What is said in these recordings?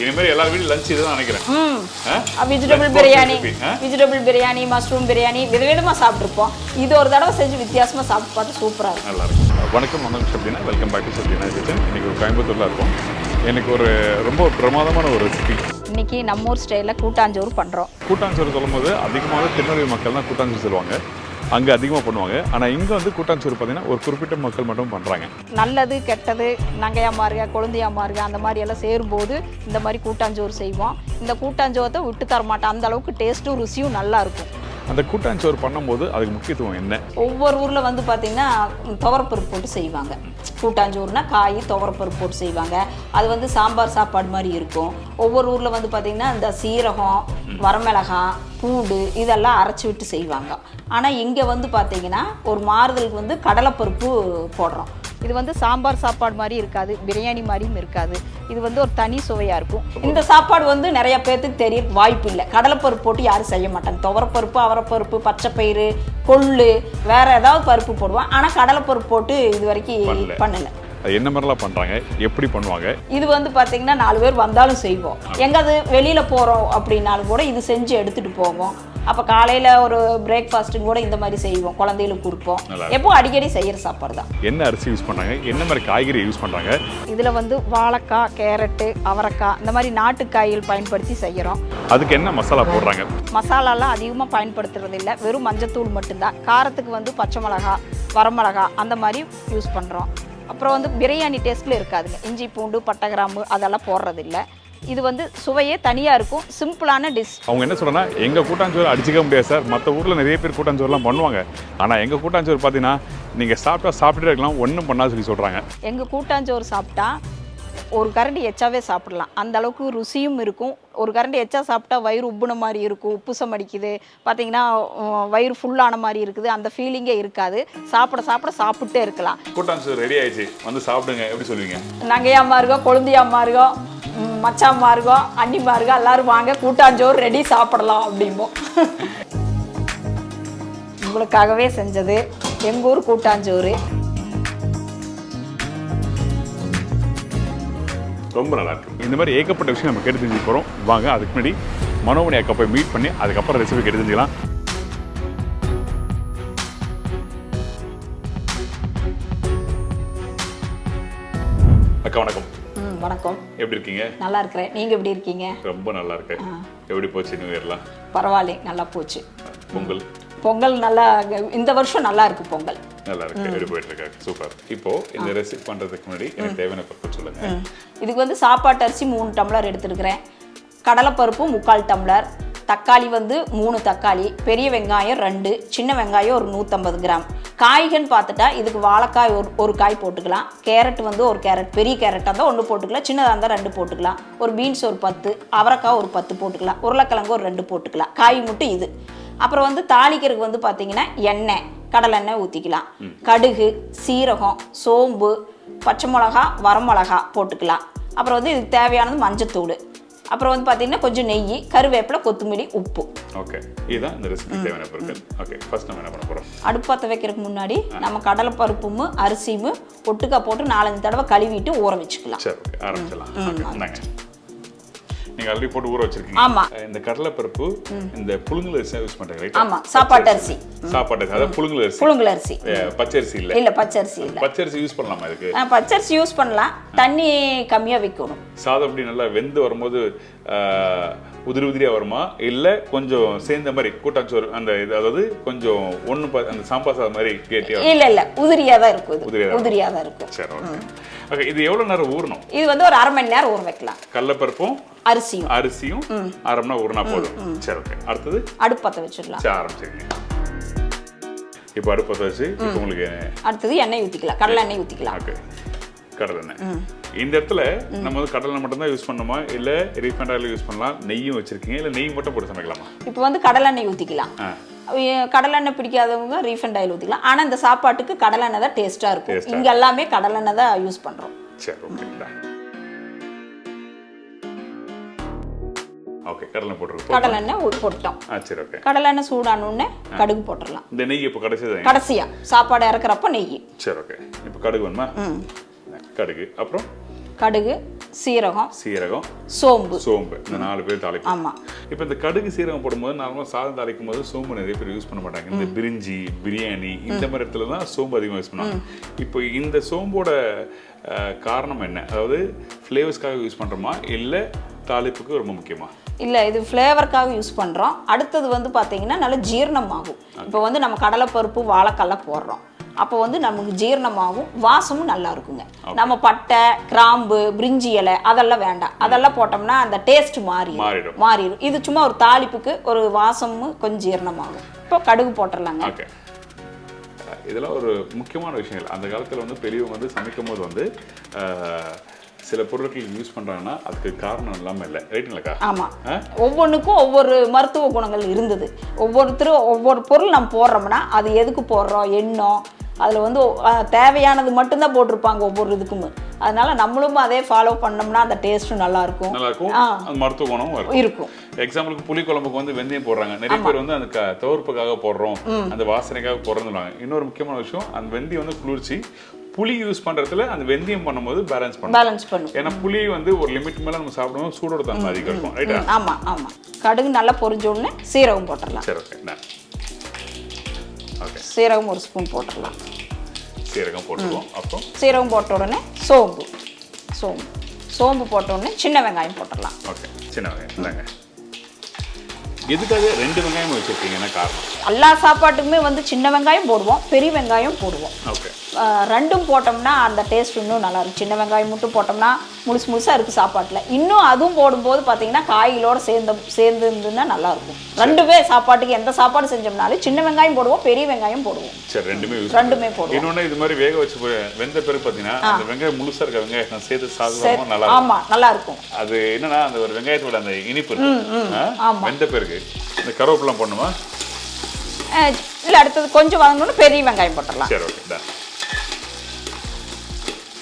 இனிமேல் எல்லா வீடும் லஞ்ச் இதுதான் நினைக்கிறேன். வெஜிடபிள் பிரியாணி மஷ்ரூம் பிரியாணி விதவிதமாக சாப்பிட்ருப்போம். இது ஒரு தடவை செஞ்சு வித்தியாசமாக சாப்பிட்டு பார்த்து சூப்பராக இருக்கும். நல்லா இருக்கும். வணக்கம் சப்தீனா, வெல்கம் பேக் டு சப்தீனா கிச்சன். இன்னைக்கு ஒரு கோயம்புத்தூர்ல இருக்கும். எனக்கு ஒரு ரொம்ப பிரமாதமான ஒரு ரெசிபி. இன்னைக்கு நம்ம ஊர் ஸ்டைலில் கூட்டாஞ்சோறு பண்ணுறோம். கூட்டாஞ்சோறு சொல்லும்போது அதிகமாக திருநெல்வேலி மக்கள் தான் கூட்டாஞ்சோறு சொல்லுவாங்க, அங்கே அதிகமாக பண்ணுவாங்க. ஆனால் இங்கே வந்து கூட்டாஞ்சோறு பார்த்தீங்கன்னா ஒரு குறிப்பிட்ட மக்கள் மட்டும் பண்ணுறாங்க. நல்லது கெட்டது நங்கையாமாருங்க கொழுந்தையாமாருங்க அந்த மாதிரி எல்லாம் சேரும்போது இந்த மாதிரி கூட்டாஞ்சோறு செய்வோம். இந்த கூட்டாஞ்சோறத்தை விட்டு தர மாட்டோம். அந்த அளவுக்கு டேஸ்ட்டும் ருசியும் நல்லா இருக்கும். அந்த கூட்டாஞ்சோறு பண்ணும்போது அதுக்கு முக்கியத்துவம் என்ன? ஒவ்வொரு ஊரில் வந்து பார்த்திங்கன்னா துவரப்பருப்பு போட்டு செய்வாங்க. கூட்டாஞ்சோறுனா காய் துவரப்பருப்பு போட்டு செய்வாங்க. அது வந்து சாம்பார் சாப்பாடு மாதிரி இருக்கும். ஒவ்வொரு ஊரில் வந்து பார்த்திங்கன்னா இந்த சீரகம் வரமிளகாய் பூண்டு இதெல்லாம் அரைச்சி விட்டு செய்வாங்க. ஆனால் இங்கே வந்து பார்த்திங்கன்னா ஒரு மாறுதலுக்கு வந்து கடலைப்பருப்பு போடுறோம். இது வந்து சாம்பார் சாப்பாடு மாதிரி இருக்காது, பிரியாணி மாதிரியும் இருக்காது. இது வந்து ஒரு தனி சுவையாக இருக்கும். இந்த சாப்பாடு வந்து நிறைய பேர்த்துக்கு தெரிய வாய்ப்பு இல்லை. கடலைப்பருப்பு போட்டு யாரும் செய்ய மாட்டாங்க. துவரப்பருப்பு அவரைப்பருப்பு பச்சைப்பயிறு கொள்ளு வேற ஏதாவது பருப்பு போடுவான். ஆனால் கடலைப்பருப்பு போட்டு இது வரைக்கும் பண்ணலை. என்ன மாதிரிலாம் பண்ணுறாங்க, எப்படி பண்ணுவாங்க? இது வந்து பார்த்தீங்கன்னா 4 பேர் வந்தாலும் செய்வோம். எங்காவது வெளியில் போகிறோம் அப்படின்னாலும் கூட இது செஞ்சு எடுத்துகிட்டு போவோம். அப்போ காலையில் ஒரு பிரேக்ஃபாஸ்ட்டுக்கு கூட இந்த மாதிரி செய்வோம், குழந்தைகளுக்கு கொடுப்போம். எப்போ அடிக்கடி செய்கிற சாப்பாடு தான். என்ன அரிசி யூஸ் பண்ணுறாங்க, என்ன மாதிரி காய்கறி யூஸ் பண்ணுறாங்க? இதில் வந்து வாழைக்காய் கேரட்டு அவரைக்காய் இந்த மாதிரி நாட்டு காய்கள் பயன்படுத்தி செய்கிறோம். அதுக்கு என்ன மசாலா போடுறாங்க? மசாலாலாம் அதிகமாக பயன்படுத்துறது இல்லை, வெறும் மஞ்சத்தூள் மட்டும்தான். காரத்துக்கு வந்து பச்சை மிளகா வரமிளகா அந்த மாதிரி யூஸ் பண்ணுறோம். அப்புறம் வந்து பிரியாணி டேஸ்ட்டில் இருக்காதுங்க. இஞ்சி பூண்டு பட்டை கிராம்பு அதெல்லாம் போடுறதில்லை. இது வந்து சுவையே தனியாக இருக்கும், சிம்பிளான டிஷ். அவங்க என்ன சொல்கிறேன்னா, எங்கள் கூட்டாஞ்சோறு அடிச்சிக்க முடியாது சார், மற்ற ஊரில் நிறைய பேர் கூட்டாஞ்சோறுலாம் பண்ணுவாங்க, ஆனால் எங்கள் கூட்டாஞ்சோறு பார்த்தீங்கன்னா நீங்கள் சாப்பிட்டுட்டே இருக்கலாம், ஒன்றும் பண்ணாது சொல்கிறாங்க. எங்கள் கூட்டாஞ்சோறு சாப்பிட்டா ஒரு கரண்டி எச்சாவே சாப்பிடலாம், அந்த அளவுக்கு ருசியும் இருக்கும். ஒரு கரண்டி எச்சா சாப்பிட்டா வயிறு உப்புன மாதிரி இருக்கும், உப்புசம் அடிக்குது பார்த்தீங்கன்னா, வயிறு ஃபுல்லான மாதிரி இருக்குது, அந்த ஃபீலிங்கே இருக்காது. சாப்பிட்டே இருக்கலாம். கூட்டாஞ்சோறு ரெடி ஆயிடுச்சு, வந்து சாப்பிடுங்க. எப்படி சொல்லுவீங்க? நங்கையாம்மா இருக்கோம், கொழுந்தியாம்மா இருக்கோம், மச்சாம்மா இருக்கோம், அண்ணிம்மா இருக்கோம், எல்லாரும் வாங்க கூட்டாஞ்சோறு ரெடி சாப்பிடலாம் அப்படிம்போம். உங்களுக்காகவே செஞ்சது எங்கள் ஊர் கூட்டாஞ்சோறு. ரொம்ப நல்லா இருக்கு. இந்த மாதிரி ஏகப்பட்ட விஷயம் நம்ம கேட்டு தெரிஞ்சுக்க போகிறோம். வாங்க அதுக்கு முன்னாடி மனோமணி அக்கா போய் மீட் பண்ணி அதுக்கப்புறம் ரெசிபி கேட்டு தெரிஞ்சுக்கலாம். அக்கா வணக்கம். வணக்கம். எப்படி இருக்கீங்க? நல்லா இருக்கிறேன். நீங்கள் எப்படி இருக்கீங்க? ரொம்ப நல்லா இருக்கேன். எப்படி போச்சு நியூ இயர்லாம்? பரவாயில்ல, நல்லா போச்சு. பொங்கல் நல்லா இந்த வருஷம் நல்லா இருக்கு. பொங்கல் நல்லா இருக்கு, எப்படி போயிட்டு இருக்காங்க? சூப்பர். இப்போ இந்த ரெசிபி பண்றதுக்கு முன்னாடி எனக்கு தேவையான பொருட்கள் சொல்லுங்க. இதுக்கு வந்து சாப்பாட்டு அரிசி 3 டம்ளர் எடுத்துருக்கிறேன், கடலைப்பருப்பு 3/4 டம்ளர், தக்காளி வந்து 3 தக்காளி, பெரிய வெங்காயம் 2, சின்ன வெங்காயம் ஒரு 150 கிராம். காய்கன்னு பார்த்துட்டா இதுக்கு வாழைக்காய் ஒரு காய் போட்டுக்கலாம், கேரட் வந்து ஒரு கேரட், பெரிய கேரட்டாக இருந்தால் 1 போட்டுக்கலாம், சின்னதாக இருந்தால் 2 போட்டுக்கலாம், ஒரு பீன்ஸ் ஒரு 10, அவரைக்காய் ஒரு 10 போட்டுக்கலாம், உருளைக்கிழங்கு ஒரு 2 போட்டுக்கலாம். காய் மட்டும் இது. அப்புறம் வந்து தாளிக்கிறதுக்கு வந்து பார்த்தீங்கன்னா எண்ணெய் கடலெண்ணெய் ஊற்றிக்கலாம், கடுகு சீரகம் சோம்பு பச்சை மிளகா வரமிளகா போட்டுக்கலாம். அப்புறம் வந்து இதுக்கு தேவையானது மஞ்சத்தூள், அப்புறம் வந்து பார்த்தீங்கன்னா கொஞ்சம் நெய், கருவேப்பிலை, கொத்தமல்லி, உப்பு. ஓகே, இதுதான் இந்த ரெசிபி தேவையான பொருட்கள். ஓகே, ஃபர்ஸ்ட் நம்ம என்ன பண்ண போறோம்? அடுப்பு பற்ற வைக்கிறதுக்கு முன்னாடி நம்ம கடலைப்பருப்பும் அரிசியும் ஒட்டுக்கா போட்டு 4-5 தடவை கழுவிட்டு ஊற வச்சுக்கலாம். சரி, ஓகே, ஆரம்பிச்சலாம். நீங்க ஆல்ரெடி போட்டு ஊற வச்சிருக்கீங்க. ஆமா. இந்த கடலைப்பருப்பு இந்த புழுங்கல் அரிசி யூஸ் பண்றீங்க ரைட்? ஆமா, சாப்பாட்டு அரிசி. அதாவது புழுங்கல் அரிசி. புழுங்கல் அரிசி, பச்சரிசி இல்ல. இல்ல பச்சரிசி இல்ல. பச்சரிசி யூஸ் பண்ணலாமா இதுக்கு? பச்சரிசி யூஸ் பண்ணலாம், தண்ணி கம்மியா வைக்கணும். சாதம் அப்படி நல்லா வெந்து வரும்போது உதிரியா வருமா, இல்ல கொஞ்சம் சேர்ந்த மாதிரி கூட்டாஞ்சோறு அந்த இது, அதாவது கொஞ்சம் அந்த சாம்பார் சாதம் மாதிரி கேட்டியா? இல்ல உதிரியா தான் இருக்கும். உதிரியா தான் இருக்கும். சரி, ஓகே. ஓகே, இது எவ்வளவு நேரம் ஊறணும்? இது வந்து ஒரு 1/2 மணி நேரம் ஊற வைக்கலாம். கடலைப்பருப்பும் அரிசியும் 1/2 மணி நேரம் ஊறினா போதும். சரி, ஓகே. அடுத்தது அடுப்பு பற்ற வச்சிடலாம். சரி, ஆரம்பிச்சிருங்க. இப்போ அடுப்பு பற்ற வச்சு இப்போ உங்களுக்கு அடுத்தது எண்ணெய் ஊற்றிக்கலாம், கடலை எண்ணெய் ஊற்றிக்கலாம். ஓகே, கடலை எண்ணெய். இந்த இடத்துல நம்ம வந்து கடலை மட்டும் தான் யூஸ் பண்ணணுமா, இல்ல ரீஃபைண்ட் ஆயில் யூஸ் பண்ணலாம்? நெய்யும் வச்சிருக்கீங்க, இல்ல நெய் மட்டும் போட்டு சமைக்கலாமா? இப்போ வந்து கடலை எண்ணெய் ஊற்றிக்கலாம். கடலெண்ணெய் பிடிக்காதவங்க ரீஃபைண்ட் ஆயில் ஊற்றிக்கலாம். ஆனால் இந்த சாப்பாட்டுக்கு கடலெண்ணெய் தான் டேஸ்ட்டாக இருக்கும். இங்கே எல்லாமே கடலெண்ணெய் தான் யூஸ் பண்ணுறோம். சரி, ஓகே. ஓகே கடலை போட்டுருக்கோம். கடலை எண்ணெய் போட்டோம். சரி ஓகே. கடலை எண்ணெய் சூடானோடனே கடுகு போட்டுடலாம். இந்த நெய் இப்போ கடைசியா சாப்பாடு இறக்குறப்ப நெய். சரி ஓகே. இப்போ கடுகு வேணுமா? கடுகு, அப்புறம் கடுகு, சீரகம், சோம்பு இந்த 4 பேர் தாளிப்பு. ஆமா. இப்போ இந்த கடுகு சீரகம் போடும்போது நார்மலாக சாதம் தாளிக்கும் போது சோம்பு நிறைய பேர் யூஸ் பண்ண மாட்டாங்க. இந்த பிரிஞ்சி, பிரியாணி இந்த மாதிரி இடத்துல தான் சோம்பு அதிகமாக யூஸ் பண்ணுவாங்க. இப்போ இந்த சோம்போட காரணம் என்ன? அதாவது ஃப்ளேவர்ஸ்க்காக யூஸ் பண்ணுறோமா இல்லை தாளிப்புக்கு ரொம்ப முக்கியமா? இல்லை, இது ஃப்ளேவருக்காக யூஸ் பண்ணுறோம். அடுத்தது வந்து பார்த்தீங்கன்னா நல்ல ஜீரணம் ஆகும். இப்போ வந்து நம்ம கடலைப்பருப்பு, வாழைக்கல்ல போடுறோம். அப்போ வந்து நமக்கு ஜீரணமாகும், வாசமும் நல்லா இருக்குங்க. நம்ம பட்டை, கிராம்பு, பிரிஞ்சி இலை அதெல்லாம் வேண்டாம். அதெல்லாம் போட்டோம்னா அந்த டேஸ்ட் மாறிடும். இது சும்மா ஒரு தாளிப்புக்கு ஒரு வாசமும் கொஞ்சம் ஜீரணமாகும். இப்போ கடுகு போட்டுடலாங்க. இதெல்லாம் ஒரு முக்கியமான விஷயங்கள். அந்த காலத்தில் வந்து பெரியவங்க வந்து சமைக்கும் போது வந்து சில பொருட்கள் யூஸ் பண்ணுறாங்கன்னா அதுக்கு காரணம் இல்லாமல் இல்லை. ரைட்டுங்களாக்கா? ஆமாம். ஒவ்வொன்றுக்கும் ஒவ்வொரு மருத்துவ குணங்கள் இருந்தது. ஒவ்வொருத்தரும் ஒவ்வொரு பொருள் நம்ம போடுறோம்னா அது எதுக்கு போடுறோம், எண்ணம் அதில் வந்து தேவையானது மட்டும்தான் போட்டிருப்பாங்க ஒவ்வொரு இதுக்குமே. அதனால நம்மளும் அதே ஃபாலோ பண்ணோம்னா அந்த டேஸ்ட்டும் நல்லாயிருக்கும். மருத்துவ குணமும் இருக்கும். எக்ஸாம்பிளுக்கு புளி குழம்புக்கு வந்து வெந்தயம் போடுறாங்க. நிறைய பேர் வந்து அந்த துவர்ப்புக்காக போடுறோம், அந்த வாசனைக்காக போடுறதுன்னு. இன்னொரு முக்கியமான விஷயம், அந்த வெந்தயம் வந்து குளிர்ச்சி. புளி யூஸ் பண்றதுல அந்த வெந்தயம் பண்ணும்போது பேலன்ஸ் பண்ணும். ஏன்னா புளி வந்து ஒரு லிமிட் மேல நம்ம சாப்பிடும்போது சூடோட தன்மை அதிகம் இருக்கும். ரைட்டா? ஆமா ஆமா. கடுகு நல்லா பொரிஞ்ச உடனே சீரகம் போட்டுடலாம். சரி ஓகே. ஓகே. சீரகம் ஒரு ஸ்பூன் போட்டுடலாம். சீரகம் போட்டுருவோம். அப்புறம் சீரகம் போட்ட உடனே சோம்பு போட்ட உடனே சின்ன வெங்காயம் போட்டுடலாம். ஓகே. சின்ன வெங்காயம் இல்லைங்க. எதுக்காக 2 வெங்காயம் வச்சிருக்கீங்க? என்ன காரணம்? எல்லா சாப்பாட்டுக்குமே வந்து சின்ன வெங்காயம் போடுவோம், பெரிய வெங்காயம் போடுவோம். ஓகே. ரெண்டும் போட்டோம்னா அந்த டேஸ்ட் இன்னும் நல்லா இருக்கும். சின்ன வெங்காயம் மட்டும் போட்டோம்னா முழுசாக இருக்குது சாப்பாட்டில். இன்னும் அதுவும் போடும்போது பார்த்தீங்கன்னா காய்களோடு சேர்ந்து இருந்துன்னா நல்லாயிருக்கும். ரெண்டுமே சாப்பாட்டுக்கு எந்த சாப்பாடு செஞ்சோம்னாலும் சின்ன வெங்காயம் போடுவோம், பெரிய வெங்காயம் போடுவோம். சரி, ரெண்டுமே போடுவோம். இன்னொன்று இது மாதிரி வேக வச்சு வெந்த பிறகு பார்த்தீங்கன்னா அந்த வெங்காயம் முழுசாக இருக்க வெங்காயம் சேர்த்து சாப்பிடுவோம், நல்லா இருக்கும். ஆமாம், நல்லா இருக்கும். அது என்னன்னா அந்த ஒரு வெங்காயத்தோட அந்த இனிப்பு வெந்த பிறகு இந்த கருவேப்பிலாம் போடணுமா? இல்லை, அடுத்தது கொஞ்சம் வதங்கணும்னு பெரிய வெங்காயம் போட்டுடலாம். சரி ஓகே.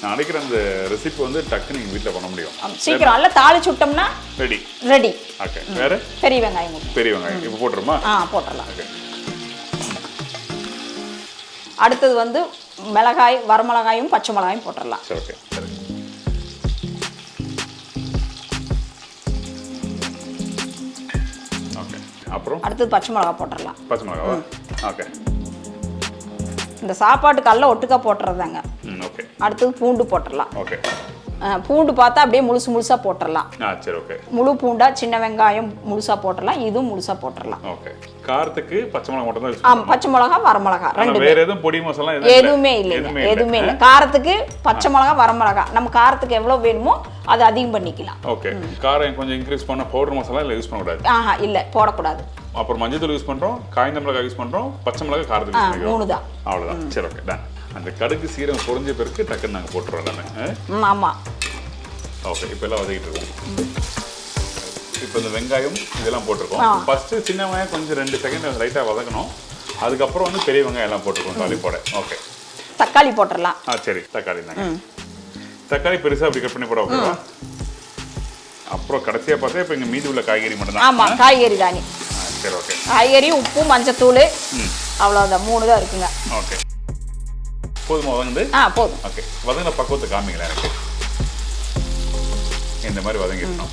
நான் நினைக்கிற அந்த ரெசிபி வந்து டக்குன்னு நீங்கள் வீட்டில் பண்ண முடியும். சீக்கிரம் நல்லா தாளிச்சு விட்டோம்னா ரெடி. ஓகே. வேற பெரிய வெங்காயம் இப்போ போட்டுருமா? போட்டுடலாம். அடுத்தது வந்து மிளகாய், வரமிளகாயும் பச்சை மிளகாயும் போட்டுடலாம். சரி ஓகே. சரி. ஓகே. அப்புறம் அடுத்தது பச்சை மிளகாய் போட்டுடலாம். பச்சை மிளகாவா? ஓகே. இந்த சாப்பாட்டுக்கல்ல ஒட்டுக்கா போட்டுறதாங்க. ஓகே. அடுத்தது பூண்டு போட்டுடலாம். ஓகே. பூண்டு பார்த்தா அப்படியே முழுசா போட்டுடலாம். சரி ஓகே. முழு பூண்டா, சின்ன வெங்காயம் முழுசா போட்டுடலாம், இதுவும் முழுசா போட்டுடலாம். ஓகே. காரத்துக்கு பச்சை மிளகாய் மட்டும் தான் யூஸ் பண்ணுவோம். பச்சை மிளகாய், வரமிளகாய் ரெண்டு. வேற எதுவும் பொடி மசாலா எதுவுமே இல்லை. காரத்துக்கு பச்சை மிளகாய், வரமிளகாய். நம்ம காரத்துக்கு எவ்வளவு வேணுமோ அதை அதிகம் பண்ணிக்கலாம். ஓகே. காரம் கொஞ்சம் இன்க்ரீஸ் பண்ண பவுடர் மசாலா இல்லை யூஸ் பண்ணக்கூடாது? இல்லை, போடக்கூடாது. அப்புறம் மஞ்சள் தூள் யூஸ் பண்றோம், காய்ந்த மிளகாய் யூஸ் பண்றோம், பச்சை மிளகாய் காரத்துக்கு யூஸ் பண்ணிக்கிறோம். 3 தான். அவ்வளவுதான். சரி ஓகே. டன். அந்த கடுகு சீரகம் பொரிஞ்ச பிறகு டக்குன்னு நாங்கள் போட்டுருவோம் எல்லாமே. ஆமா. ஓகே. இப்போ எல்லாம் வதக்கிட்டு இருக்கோம். இப்போ இந்த வெங்காயம் இதெல்லாம் போட்டிருக்கோம். ஃபர்ஸ்ட் சின்ன வெங்காயம் கொஞ்சம் 2 செகண்ட் லைட்டாக வதக்கணும். அதுக்கப்புறம் வந்து பெரிய வெங்காயம் எல்லாம் போட்டிருக்கோம் தாளிப்போட. ஓகே. தக்காளி போட்டுடலாம். சரி. தக்காளி தாங்க. தக்காளி பெருசாக அப்படி கட் பண்ணி போட ஓகேவா? அப்புறம் கடைசியாக பார்த்தா இப்போ இங்கே மீதி உள்ள காய்கறி மட்டும் தான். ஆமாம், காய்கறி தானே. சரி ஓகே. காய்கறி, உப்பு, மஞ்சத்தூள், அவ்வளோதான். 3 தான் இருக்குங்க. ஓகே. போதுமா வதங்குது? போதும். ஓகே. வதங்கின பக்குவத்தை காமிங்களேன் எனக்கு. இந்த மாதிரி வதங்கிடணும்.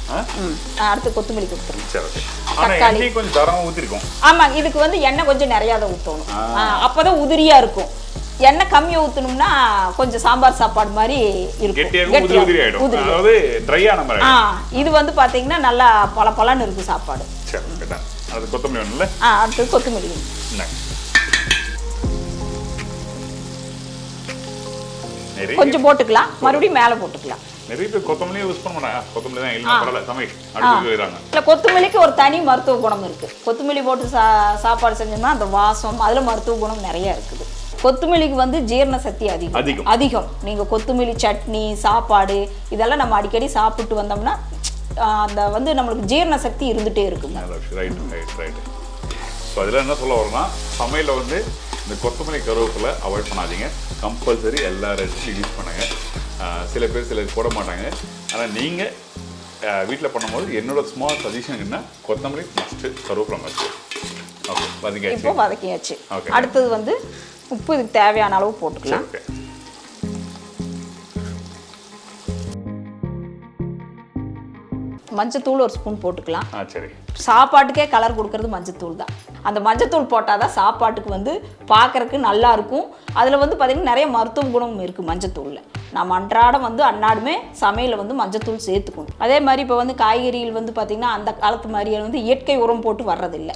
அடுத்து கொத்தமல்லி கொடுத்துருங்க. சரி ஓகே. ஆனால் எண்ணெய் கொஞ்சம் தாராளமாக ஊற்றிருக்கோம். ஆமாம், இதுக்கு வந்து எண்ணெய் கொஞ்சம் நிறையா தான் ஊற்றணும். அப்போ தான் உதிரியாக இருக்கும். எண்ணெய் கம்மியாக ஊற்றணும்னா கொஞ்சம் சாம்பார் சாப்பாடு மாதிரி இருக்கும், உதிரி ஆயிடும். அதாவது ட்ரையான மாதிரி. இது வந்து பார்த்தீங்கன்னா நல்லா பளபளன்னு இருக்கும் சாப்பாடு. சரி ஓகே. அது கொத்தமல்லி வேணும்ல? அடுத்து கொத்தமல்லி கொஞ்சம் போட்டுக்கலாம், மறுபடியும் மேலே போட்டுக்கலாம். நிறைய பேர் கொத்தமல்லியே யூஸ் பண்ண மாட்டாங்க. கொத்தமல்லி தான் இல்லை பரவாயில்ல சமையல் அடுத்து வைக்கிறாங்க. இல்லை, கொத்தமல்லிக்கு ஒரு தனி மருத்துவ குணம் இருக்குது. கொத்தமல்லி போட்டு சாப்பாடு செஞ்சோம்னா அந்த வாசம் அதில் மருத்துவ குணம் நிறைய இருக்குது. கொத்தமல்லிக்கு வந்து ஜீரண சக்தி அதிகம். நீங்கள் கொத்தமல்லி சட்னி, சாப்பாடு இதெல்லாம் நம்ம அடிக்கடி சாப்பிட்டு வந்தோம்னா அந்த வந்து நம்மளுக்கு ஜீரண சக்தி இருந்துகிட்டே இருக்குங்க. ரைட். ஸோ அதில் என்ன சொல்ல வரோம்னா, சமையலில் வந்து இந்த கொத்தமல்லி கருவேப்பிலை அவாய்ட் பண்ணாதீங்க. கம்பல்சரி எல்லா ரெசிபியும் யூஸ் பண்ணுங்க. சில பேர் போட மாட்டாங்க. ஆனால் நீங்கள் வீட்டில் பண்ணும்போது என்னோட ஸ்மால் சஜஷன் என்ன, கொத்தமல்லி மஸ்ட்டு, கருவேப்பிலை மஸ்ட்டு. ஓகே, வதக்கியாச்சு. இப்போ வதக்கியாச்சு. ஓகே, அடுத்தது வந்து உப்பு இதுக்கு தேவையான அளவு போட்டுக்கலாம். ஓகே. மஞ்சத்தூள் ஒரு ஸ்பூன் போட்டுக்கலாம். சரி. சாப்பாட்டுக்கே கலர் கொடுக்கறது மஞ்சத்தூள் தான். அந்த மஞ்சத்தூள் போட்டால் தான் சாப்பாட்டுக்கு வந்து பார்க்கறதுக்கு நல்லா இருக்கும். அதில் வந்து பார்த்திங்கன்னா நிறைய மருத்துவ குணமும் இருக்குது மஞ்சத்தூளில். நம்ம அன்றாடம் வந்து அன்னாடுமே சமையலில் வந்து மஞ்சத்தூள் சேர்த்துக்கணும். அதே மாதிரி இப்போ வந்து காய்கறிகள் வந்து பார்த்திங்கன்னா அந்த காலத்து மாதிரியே வந்து இயற்கை உரம் போட்டு வர்றதில்லை.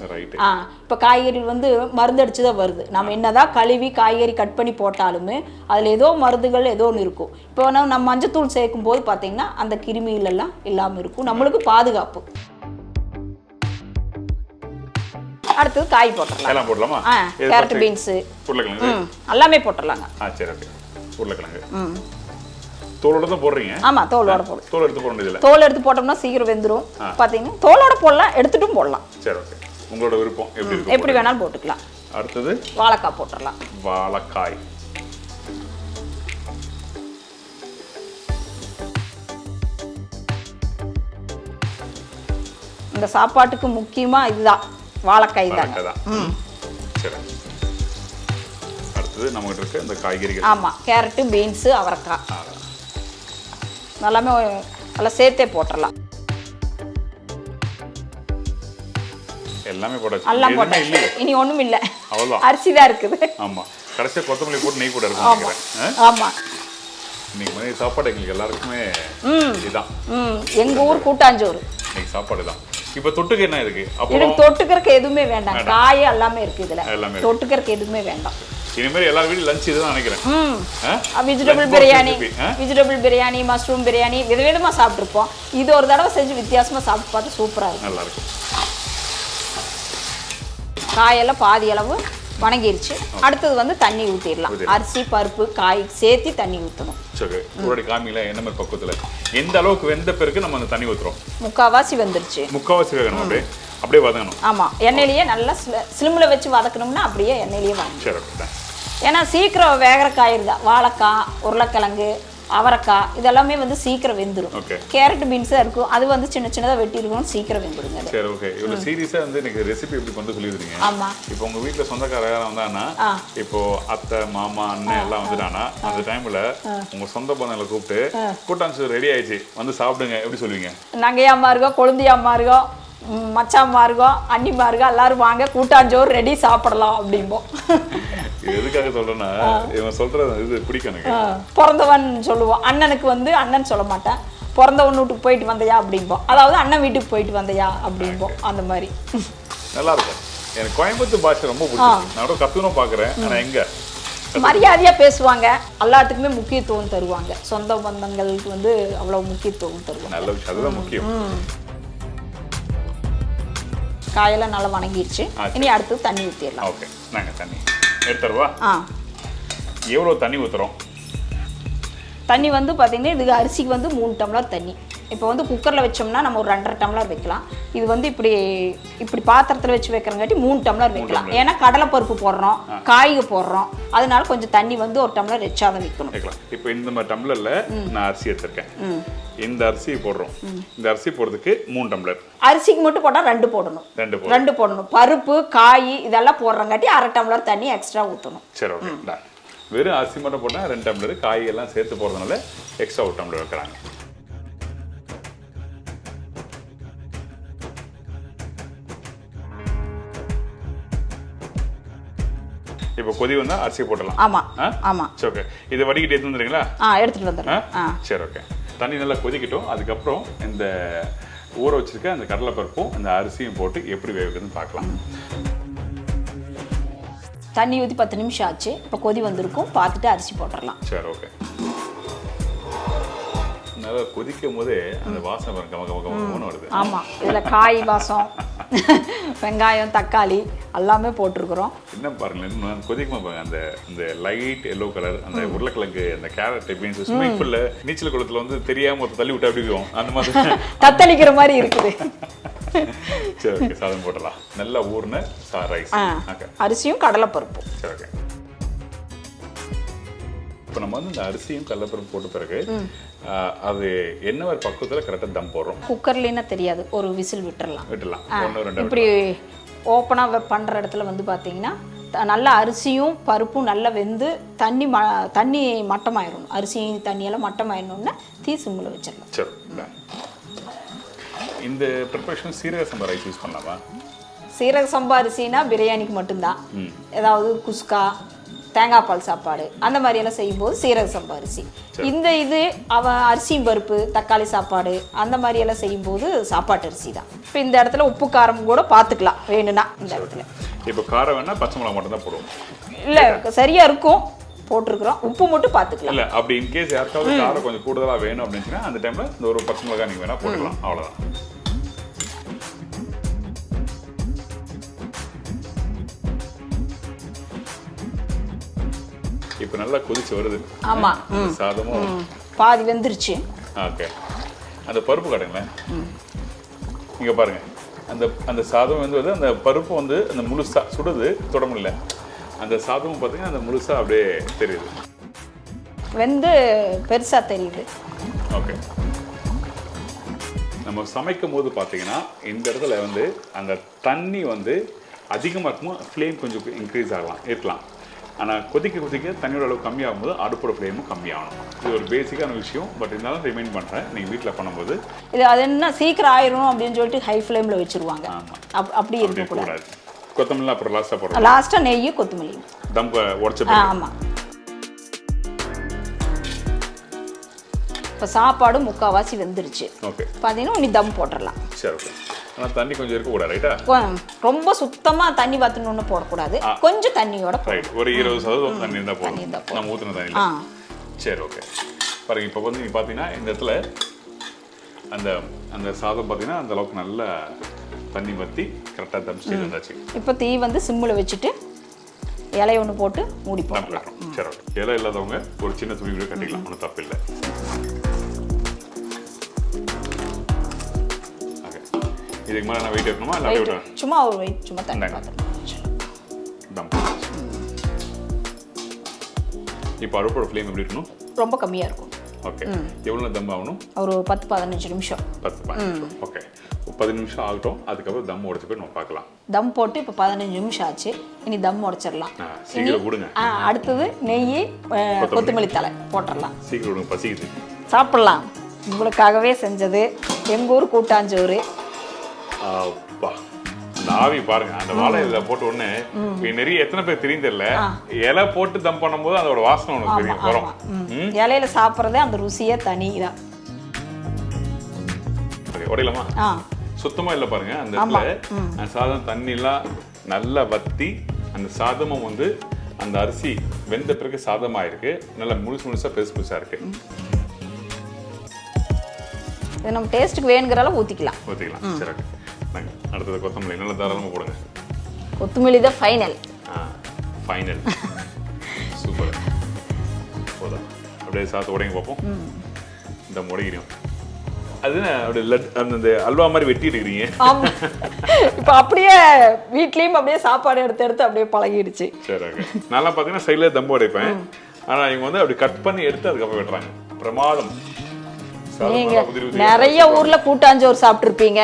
இப்போ காய்கறிகள் வந்து மருந்தடிச்சு தான் வருது. நம்ம என்னதான் கழுவி காய்கறி கட் பண்ணி போட்டாலுமே அதில் ஏதோ மருந்துகள் ஏதோ ஒன்று இருக்கும். இப்போ நம்ம மஞ்சத்தூள் சேர்க்கும் போது பார்த்திங்கன்னா அந்த கிருமிகள் எல்லாம் இல்லாமல் இருக்கும், நம்மளுக்கு பாதுகாப்பு. அடுத்தது காய் போட்டுடலாம். எல்லாம் போடலாமா? கேரட், பீன்ஸ், உருளைக்கிழங்கு எல்லாமே போட்டுடலாங்க. சரி, ஓகே. உருளைக்கிழங்கு தோலோட தான் போடுறீங்க? ஆமா, தோலோட போடு. தோல் எடுத்து போட வேண்டியதில்லை. தோல் எடுத்து போட்டோம்னா சீக்கிரம் வெந்துடும். பாத்தீங்கன்னா தோலோட போடலாம், எடுத்துட்டும் போடலாம். சரி, ஓகே. உங்களோட விருப்பம், எப்படி வேணாலும் போட்டுக்கலாம். அடுத்தது வாழைக்காய் போட்டுடலாம். வாழைக்காய். இந்த சாப்பாட்டுக்கு முக்கியமா இதுதான், வாழைக்காய் தான். சரி. அடுத்தது நம்மகிட்ட இருக்க இந்த காய்கறிகள். ஆமா, கேரட், பீன்ஸ், அவரைக்காய் எல்லாமே நல்லா சேர்த்தே போட்டுடலாம். எல்லாமே போட்டாச்சு. எல்லாம் போட்டாச்சு. இனி ஒண்ணும் இல்ல, அவ்வளவுதான். அரிசி தான் இருக்குது. ஆமா, கடைசியா கொத்தமல்லி போட்டு நெய் கூட இருக்கும் நினைக்கிறேன். ஆமா, இன்னைக்கு மாதிரி சாப்பாடு எங்களுக்கு எல்லாருக்குமே இதுதான். எங்க ஊர் கூட்டாஞ்சோறு இன்னைக்கு சாப்பாடு தான். இப்ப தொட்டுக்க என்ன இருக்கு? இதுக்கு தொட்டுக்கிறதுக்கு எதுவுமே வேண்டாம், காய் எல்லாமே இருக்கு இதுல. தொட்டுக்கிறதுக்கு எதுவுமே வேண்டாம். இனிமேல் எல்லா வீட்லயும் லஞ்ச் இதுதான் நினைக்கிறேன். வெஜிடபிள் பிரியாணி, மஷ்ரூம் பிரியாணி விதவிதமா சாப்பிட்டுருப்போம். இது ஒரு தடவை செஞ்சு வித்தியாசமா சாப்பிட்டு பார்த்து சூப்பரா இருக்கும். நல்லா இருக்கும். காயெல்லாம் பாதி அளவு வணங்கிருச்சு. அடுத்தது வந்து தண்ணி ஊற்றிடலாம். அரிசி, பருப்பு, காய் சேர்த்து தண்ணி ஊற்றணும். சரி, உங்களுடைய காமில என்ன மாதிரி பக்குவத்தில் எந்த அளவுக்கு வெந்த பிறகு நம்ம அந்த தண்ணி ஊற்றுறோம்? முக்கால்வாசி வெந்துருச்சு. முக்கால்வாசி வேகணும், அப்படியே வதங்கணும். ஆமா, எண்ணெயிலேயே நல்லா ஸ்லிம்ல வச்சு வதக்கணும்னா அப்படியே எண்ணெயிலேயே வதங்கணும். சரி, ஏன்னா சீக்கிரம் வேகிற காய் இருந்தா வாழைக்காய், உருளைக்கிழங்கு, அவரைக்காய் இதெல்லாமே வந்து சீக்கிரம் வெந்துடும். கேரட், பீன்ஸா இருக்கும், அது வந்து சின்ன சின்னதாக வெட்டி இருக்கும், சீக்கிரம் வெந்துடுங்க. சரி, ஓகே. இவ்வளோ சீரியஸா வந்து எனக்கு ரெசிபி எப்படி வந்து சொல்லிடுறீங்க. ஆமா, இப்போ உங்க வீட்டில் சொந்தக்கார யாரும் வந்தாங்கன்னா, இப்போ அத்தை, மாமா, அண்ணன் எல்லாம் வந்துட்டானா அந்த டைம்ல உங்க சொந்த பந்தங்களை கூப்பிட்டு கூட்டாஞ்சோறு ரெடி ஆயிடுச்சு வந்து சாப்பிடுங்க எப்படி சொல்லுவீங்க? நங்கையம்மா இருக்கோம், கொழுந்தியம்மா இருக்கோம், மச்சாம்மா இருக்கோம், அண்ணிமா இருக்கோம், எல்லாரும் வாங்க கூட்டாஞ்சோறு ரெடி சாப்பிடலாம் அப்படிம்போம். எதுக்காக சொல்றேன்னா இவன் சொல்றது இது பிடிக்கும் எனக்கு. பிறந்தவன் சொல்லுவோம், அண்ணனுக்கு வந்து அண்ணன் சொல்ல மாட்டேன், பிறந்தவன் வீட்டுக்கு போயிட்டு வந்தையா அப்படிம்போம். அதாவது அண்ணன் வீட்டுக்கு போயிட்டு வந்தையா அப்படிம்போம். அந்த மாதிரி நல்லா இருக்கும். எனக்கு கோயம்புத்தூர் பாஷை ரொம்ப பிடிக்கும். நான் கத்துக்கணும் பாக்குறேன். ஆனா எங்க மரியாதையா பேசுவாங்க, எல்லாத்துக்குமே முக்கியத்துவம் தருவாங்க. சொந்த பந்தங்களுக்கு வந்து அவ்வளவு முக்கியத்துவம் தருவாங்க. நல்ல விஷயம், அதுதான் முக்கியம். காயெல்லாம் நல்லா வணங்கிடுச்சு. இனி அடுத்து தண்ணி ஊற்றிடலாம். ஓகே, நாங்க தண்ணி எடுத்துருவா. எவ்வளோ தண்ணி ஊற்றுறோம்? தண்ணி வந்து பார்த்தீங்கன்னா இதுக்கு அரிசிக்கு வந்து 3 டம்ளர் தண்ணி. இப்போ வந்து குக்கரில் வச்சோம்னா நம்ம ஒரு 2.5 டம்ளர் வைக்கலாம். இது வந்து இப்படி பாத்திரத்தில் வச்சு வைக்கிறங்காட்டி 3 டம்ளர் வைக்கலாம். ஏன்னா கடலைப்பருப்பு போடுறோம், காய்கறி போடுறோம், அதனால கொஞ்சம் தண்ணி வந்து 1 டம்ளர் எச்சாதான் வைக்கணும். இப்போ இந்த மாதிரி டம்ளர்ல நான் அரிசி எடுத்திருக்கேன். இந்த அரிசி போடுறோம். இந்த அரிசி போடுறதுக்கு 3 டம்ளர். அரிசிக்கு மட்டும் போட்டால் 2 போடணும். 2 போடணும். பருப்பு, காய் இதெல்லாம் போடுறங்காட்டி 1/2 டம்ளர் தண்ணி எக்ஸ்ட்ரா ஊற்றணும். சரி, ஓகே. வெறும் அரிசி மட்டும் போட்டால் 2 டம்ளர், காய் எல்லாம் சேர்த்து போடுறதுனால எக்ஸ்ட்ரா 1 டம்ளர் வைக்கிறாங்க. இப்போ கொதி வந்தா அரிசி போடலாம். ஆமா ஆமா. சரி, ஓகே. இதை வடிகட்டி எடுத்து வந்துடுறீங்களா? எடுத்துட்டு வந்துடுறேன். சரி, ஓகே. தண்ணி நல்லா கொதிக்கட்டும். அதுக்கப்புறம் இந்த ஊற வச்சிருக்க அந்த கடலைப்பருப்பும் இந்த அரிசியும் போட்டு எப்படி வேகுதுன்னு பார்க்கலாம். தண்ணி ஊற்றி 10 நிமிஷம் ஆச்சு. இப்போ கொதி வந்திருக்கும், பார்த்துட்டு அரிசி போட்டுடலாம். சரி, ஓகே. நல்லா கொதிக்கும் போதே அந்த வாசனை வருது. ஆமாம், இதில் காய் வாசம், வெங்காயம், தக்காளி எல்லாமே போட்டிருக்கிறோம். என்ன பாருங்களேன், கொதிக்குமா பாருங்க. அந்த லைட் எல்லோ கலர், அந்த உருளைக்கிழங்கு, அந்த கேரட், பீன்ஸ், ஸ்விம்மிங் பூல்ல நீச்சல் குளத்துல வந்து தெரியாம ஒரு தள்ளி விட்டு அப்படி இருக்கும், அந்த மாதிரி தத்தளிக்கிற மாதிரி இருக்குது. சரி, ஓகே. சாதம் போடலாம். நல்லா ஊர்ன ரைஸ், அரிசியும் கடலைப்பருப்பும். சரி, ஓகே. இப்போ நம்ம வந்து இந்த அரிசியும் கடலைப்பருப்பு போட்ட பிறகு அது என்ன ஒரு பக்குவத்தில் கரெக்டாக தம் போடுறோம்? குக்கர்லேன்னா தெரியாது, ஒரு விசில் விட்டுறலாம். ஒன்று ரெண்டு இப்படி ஓப்பனாக பண்ணுற இடத்துல வந்து பார்த்தீங்கன்னா நல்லா அரிசியும் பருப்பும் நல்லா வெந்து தண்ணி மட்டமாயிடணும். அரிசியும் தண்ணியெல்லாம் மட்டமாயிடணுன்னா தீ சிம்மில் வச்சிடலாம். சரி. இந்த ப்ரிப்பரேஷன் சீரக சம்பா ரைஸ் யூஸ் பண்ணலாமா? சீரக சம்பா அரிசினா பிரியாணிக்கு மட்டும்தான். ஏதாவது குஸ்கா, தேங்காய் பால் சாப்பாடு அந்த மாதிரியெல்லாம் செய்யும்போது சீரக சம்பா அரிசி. இது அரிசியும் பருப்பு தக்காளி சாப்பாடு அந்த மாதிரியெல்லாம் செய்யும்போது சாப்பாட்டு அரிசி தான். இப்போ இந்த இடத்துல உப்பு காரம் கூட பார்த்துக்கலாம் வேணும்னா. இந்த இடத்துல இப்போ காரம் வேணா பச்சை மிளகா மட்டும் தான் போடுவோம். இல்லை சரியா இருக்கும் போட்டிருக்கிறோம், உப்பு மட்டும் பார்த்துக்கலாம். இல்லை அப்படி இன்கேஸ் யாருக்காவது காரம் கொஞ்சம் கூடுதலாக வேணும் அப்படின்னா அந்த டைமில் இந்த ஒரு பச்சை மிளகா நீங்கள் வேணால் போட்டுக்கலாம், அவ்வளோதான். இப்போ நல்லா கொதிச்சு வருது. ஆமாம், சாதமும் பாதி வெந்துருச்சு. ஓகே, அந்த பருப்பு காட்டுங்களேன். இங்கே பாருங்க, அந்த சாதம் வந்து அந்த பருப்பு வந்து அந்த முழுசா சுடுது, தொட முடியல. அந்த சாதமும் பார்த்தீங்கன்னா அந்த முழுசா அப்படியே தெரியுது, வெந்து பெருசா தெரியுது. ஓகே, நம்ம சமைக்கும் போது பார்த்தீங்கன்னா இந்த இடத்துல வந்து அந்த தண்ணி வந்து அதிகமாக இருக்கும், ஃப்ளேம் கொஞ்சம் இன்க்ரீஸ் இருக்கலாம். ஆனால் கொதிக்க தண்ணியோட அளவு கம்மியாகும் போது அடுப்போட ஃப்ளேமும் கம்மியாகணும். இது ஒரு பேசிக்கான விஷயம். பட் இருந்தாலும் ரிமைண்ட் பண்ணுறேன், நீங்கள் வீட்டில் பண்ணும்போது அது என்ன சீக்கிரம் ஆயிரும் அப்படின்னு சொல்லிட்டு ஹை ஃப்ளேமில் வச்சுருவாங்க. அப்படி இருக்கக்கூடாது. கொத்தமல்லி அப்புறம் லாஸ்ட்டாக போடுறோம். லாஸ்ட்டாக நெய் கொத்தமல்லி தம் உடச்சு. ஆமாம். இப்போ சாப்பாடு முக்கால்வாசி வெந்துருச்சு. ஓகே, பார்த்தீங்கன்னா நீ தம் போட்டுடலாம். சரி, ஓகே. ஆனால் தண்ணி கொஞ்சம் இருக்கக்கூடாது, ரைட்டா? ரொம்ப சுத்தமாக தண்ணி வற்றணுன்னு போடக்கூடாது, கொஞ்சம் தண்ணியோட. ரைட், ஒரு 20% தண்ணி இருந்தால் போதும், நம்ம ஊற்றின தண்ணி. சரி, ஓகே. பாருங்க, இப்போ வந்து நீங்கள் பார்த்தீங்கன்னா இந்த இடத்துல அந்த சாதம் பார்த்தீங்கன்னா அந்த அளவுக்கு நல்லா தண்ணி வற்றி கரெக்டாக தம் ஸ்டேஜ் வந்தாச்சு. இப்போ தீ வந்து சிம்மில் வச்சுட்டு இலையை ஒன்று போட்டு மூடி போடலாம். சரி, ஓகே. இலை இல்லாதவங்க ஒரு சின்ன துணி கூட கட்டிக்கலாம், ஒன்றும் தப்பு இல்லை. இதுக்கு மேலே நான் வெயிட் வைக்கணுமா இல்லை அப்படியே விட்டுறேன்? சும்மா ஒரு வெயிட், சும்மா தண்ணி பார்த்துக்கலாம். இப்போ அடுப்போட ஃப்ளேம் எப்படி இருக்கணும்? ரொம்ப கம்மியாக இருக்கும். ஓகே, எவ்வளோ தம் ஆகணும்? ஒரு 10-15 நிமிஷம். 10-15 நிமிஷம். ஓகே, 10 நிமிஷம் ஆகட்டும். அதுக்கப்புறம் தம் உடச்சு போய் நம்ம பார்க்கலாம். தம் போட்டு இப்போ 15 நிமிஷம் ஆச்சு. இனி தம் உடச்சிடலாம். சீக்கிரம் கொடுங்க. அடுத்தது நெய் கொத்தமல்லி தழை போட்டுடலாம். சீக்கிரம் கொடுங்க, பசிக்குது. சாப்பிட்லாம். உங்களுக்காகவே செஞ்சது எங்கள் ஊர் கூட்டாஞ்சோறு. அப்பா, அந்த ஆவி பாருங்க, அந்த வாழை இலை போட்ட உடனே நிறைய எத்தனை பேர் தெரியும் தெரியல, இலை போட்டு தம் பண்ணும்போது அதோட வாசனை உனக்கு தெரியும் வரும். இலையில சாப்பிட்றதே அந்த ருசியே தனி தான். உடையலாமா? சுத்தமா இல்லை பாருங்க, அந்த இடத்துல சாதம் தண்ணிலாம் நல்லா வத்தி அந்த சாதமும் வந்து அந்த அரிசி வெந்த பிறகு சாதமாக இருக்கு, நல்லா முழுசா பெருசா இருக்கு. இது நம்ம டேஸ்ட்டுக்கு வேணுங்கிற அளவு ஊற்றிக்கலாம். சரி, அடுத்தது கொத்தமல்லி நல்லா தாராளமாக போடுங்க. கொத்தமல்லி தான் ஃபைனல். Final, super. போதும், அப்படியே சாத்து உடைங்க பார்ப்போம். இந்த முடைகிறோம் அது அப்படியே அந்த அல்வா மாதிரி வெட்டி இருக்கிறீங்க. இப்போ அப்படியே வீட்லேயும் அப்படியே சாப்பாடு எடுத்து அப்படியே பழகிடுச்சு. சரி, ஓகே. நல்லா பார்த்தீங்கன்னா சைடில் தம்பு உடைப்பேன், ஆனால் இவங்க வந்து அப்படி கட் பண்ணி எடுத்து அதுக்கப்புறம் வெட்டுறாங்க. பிரமாதம். நீங்க நிறைய ஊர்ல கூட்டாஞ்சோறு சாப்பிட்டுருப்பீங்க,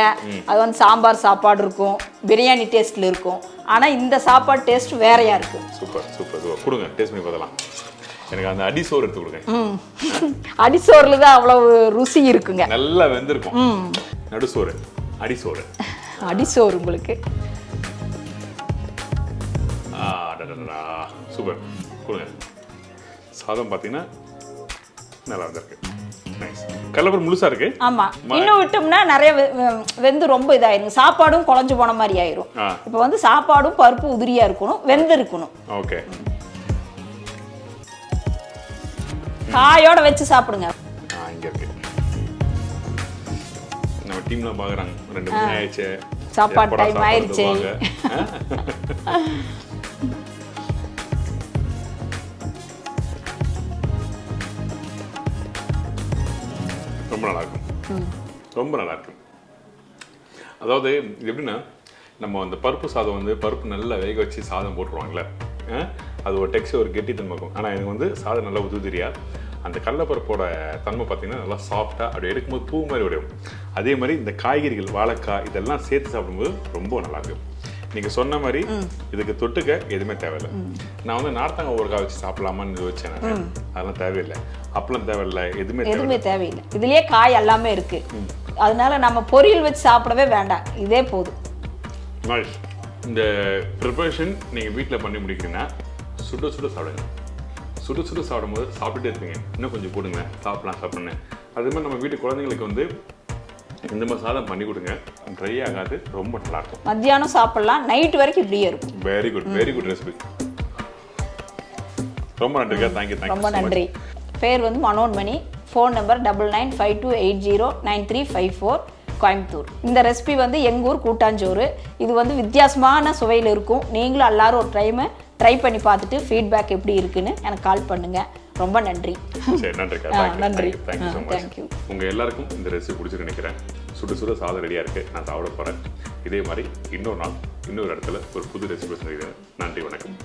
அது வந்து சாம்பார் சாப்பாடு இருக்கும், பிரியாணி டேஸ்ட்ல இருக்கும். ஆனா இந்த சாப்பாடு டேஸ்ட் வேறையா இருக்கு. Super super super. கொடுங்க, டேஸ்ட் பண்ணி பார்க்கலாம். எனக்கு அந்த அடிசோறு எடுத்து கொடுங்க. அடிசோறுல தான் அவ்வளவு ருசி இருக்குங்க. நல்லா வெந்திருக்கும். நடுசோறு, அடிசோறு. அடிசோறு உங்களுக்கு. சூப்பர், கொடுங்க. சாதம் பார்த்தீங்கன்னா நல்லா வந்திருக்கு. கலப்பர் முழுசா இருக்கு. ஆமா, இன்னும் விட்டோம்னா நிறைய வெந்து ரொம்ப இதாயிரும், சாப்பாடும் குழஞ்சு போன மாதிரி ஆயிரும். இப்போ வந்து சாப்பாடும் பருப்பு உதிரியா இருக்கணும், வெந்து இருக்கணும். ஓகே, காயோட வச்சு சாப்பிடுங்க. இங்க இருக்கு. நம்ம டீம்ல பாக்குறாங்க, 2 மணி ஆயிடுச்சு, சாப்பாடு டைம் ஆயிடுச்சு. ரொம்ப நல்லா இருக்கும், ரொம்ப நல்லா இருக்கும். அதாவது எப்படின்னா, நம்ம அந்த பருப்பு சாதம் வந்து பருப்பு நல்லா வேக வச்சு சாதம் போட்டுருவாங்கல்ல, அது ஒரு டெக்ஸ்ட் ஒரு கெட்டித்தன்மை இருக்கும். ஆனால் எனக்கு வந்து சாதம் நல்லா உதுதிரியா அந்த கடலைப்பருப்போட தன்மை பார்த்தீங்கன்னா நல்லா சாஃப்டாக அப்படி எடுக்கும்போது பூ மாதிரி விடும். அதே மாதிரி இந்த காய்கறிகள் வாழைக்காய் இதெல்லாம் சேர்த்து சாப்பிடும்போது ரொம்ப நல்லாயிருக்கும். நீங்கள் சொன்ன மாதிரி இதுக்கு தொட்டுக்க எதுவுமே தேவையில்லை. நான் வந்து நார்த்தங்க ஊறுகாய் வச்சு சாப்பிடலாமான்னு யோசிச்சேன். அதெல்லாம் தேவையில்லை, அப்பளம் தேவையில்லை, எதுவுமே தேவையில்லை. இதுலயே காய் எல்லாமே இருக்கு. அதனால நம்ம பொரியல் வச்சு சாப்பிடவே வேண்டாம், இதே போதும். இந்த ப்ரிப்பரேஷன் நீங்கள் வீட்டில் பண்ணி முடிக்கிறீங்கன்னா சுட சுட சாப்பிடுங்க. சுட சுட சாப்பிடும்போது சாப்பிட்டுட்டே இருப்பீங்க, இன்னும் கொஞ்சம் போடுங்க, சாப்பிடணும். அதே மாதிரி நம்ம வீட்டு குழந்தைங்களுக்கு வந்து இந்த மாதிரி சாதம் பண்ணி கொடுங்க, ட்ரை ஆகாது, ரொம்ப நல்லாயிருக்கும். மத்தியானம் சாப்பிடலாம், நைட் வரைக்கும் இப்படியே இருக்கும். Very good recipe. ரொம்ப நன்றிக்கா, தேங்க்யூ. ரொம்ப நன்றி. பேர் வந்து மனோன்மணி. Phone number 9952809354, Coimbatore. இந்த ரெசிபி வந்து எங்கூர் கூட்டாஞ்சோறு. இது வந்து வித்தியாசமான சுவையில் இருக்கும். நீங்களும் எல்லாரும் ஒரு ட்ரை பண்ணி பார்த்துட்டு ஃபீட்பேக் எப்படி இருக்குன்னு எனக்கு கால் பண்ணுங்க. ரொம்ப நன்றி. சரி, நன்றிக்கா. நன்றி. Thank you so much. உங்கள் எல்லாருக்கும் இந்த ரெசிபி பிடிச்சிருக்கு நினைக்கிறேன். சுட சாதம் ரெடியாக இருக்குது, நான் சாப்பிட போகிறேன். இதே மாதிரி இன்னொரு நாள் இன்னொரு இடத்துல ஒரு புது ரெசிபி செய்கிறேன். நன்றி, வணக்கம்.